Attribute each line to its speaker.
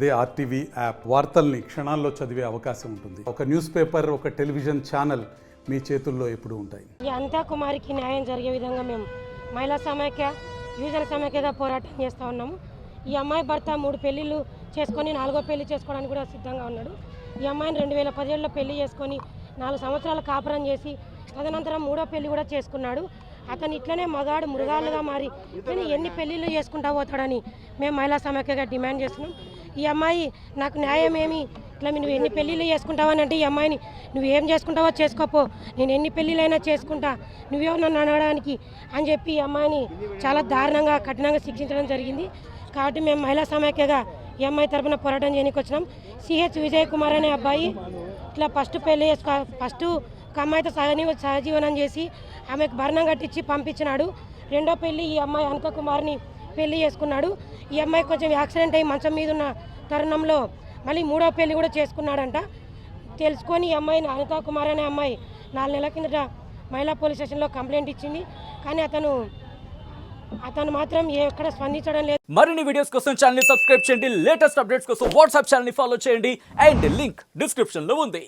Speaker 1: అదే RTV app వార్తల్ని క్షణాల్లో చదివే అవకాశం ఉంటుంది. ఒక న్యూస్ పేపర్, ఒక టెలివిజన్ ఛానల్ మీ చేతుల్లో ఎప్పుడూ ఉంటాయి.
Speaker 2: ఈ అనితా కుమారికి న్యాయం జరిగే విధంగా మేము మహిళా సమైక్య, యువజన సమైక్యగా పోరాటం చేస్తూ ఉన్నాము. ఈ అమ్మాయి భర్త 3 పెళ్ళిళ్ళు చేసుకొని 4వ పెళ్లి చేసుకోవడానికి కూడా సిద్ధంగా ఉన్నాడు. ఈ అమ్మాయిని 2017లో పెళ్లి చేసుకొని 4 సంవత్సరాలు కాపురం చేసి తదనంతరం 3వ పెళ్లి కూడా చేసుకున్నాడు. అతను ఇట్లనే మగాడు మృగాలుగా మారి ఇతను ఎన్ని పెళ్ళిళ్ళు చేసుకుంటా పోతాడని మేము మహిళా సమైక్యగా డిమాండ్ చేస్తున్నాం. ఈ అమ్మాయి నాకు న్యాయం ఏమి, ఇట్లా నువ్వు ఎన్ని పెళ్ళిళ్ళు చేసుకుంటావని అంటే ఈ అమ్మాయిని నువ్వు ఏం చేసుకుంటావో చేసుకోపో, నేను ఎన్ని పెళ్ళిళ్ళైనా చేసుకుంటా, నువ్వేమో నన్ను అనడానికి అని చెప్పి ఈ అమ్మాయిని చాలా దారుణంగా కఠినంగా శిక్షించడం జరిగింది. కాబట్టి మేము మహిళా సమైక్యగా ఈ అమ్మాయి తరఫున పోరాటం చేయడానికి వచ్చినాం. సిహెచ్ విజయ్ కుమార్ అనే అబ్బాయి ఇట్లా ఫస్ట్ ఒక అమ్మాయితో సహజీవనం చేసి ఆమెకు భరణం కట్టించి పంపించినాడు. 2వ పెళ్ళి ఈ అమ్మాయి అనితా కుమార్ని పెళ్లి చేసుకున్నాడు. ఈ అమ్మాయి కొంచెం యాక్సిడెంట్ అయ్యి మంచం మీద ఉన్న తరుణంలో మళ్ళీ 3వ పెళ్లి కూడా చేసుకున్నాడంట. తెలుసుకొని ఈ అమ్మాయిని అనితా కుమార్ అనే అమ్మాయి 4 నెలల కిందట మహిళా పోలీస్ స్టేషన్లో కంప్లైంట్ ఇచ్చింది. కానీ అతను మాత్రం ఎక్కడ స్పందించడం లేదు.
Speaker 3: మరిన్ని వీడియోస్ కోసం ఛానల్ ని సబ్స్క్రైబ్ చేయండి. లేటెస్ట్ అప్డేట్స్ కోసం వాట్సాప్ ఛానల్ ని ఫాలో చేయండి. అండ్ లింక్ డిస్క్రిప్షన్ లో ఉంది.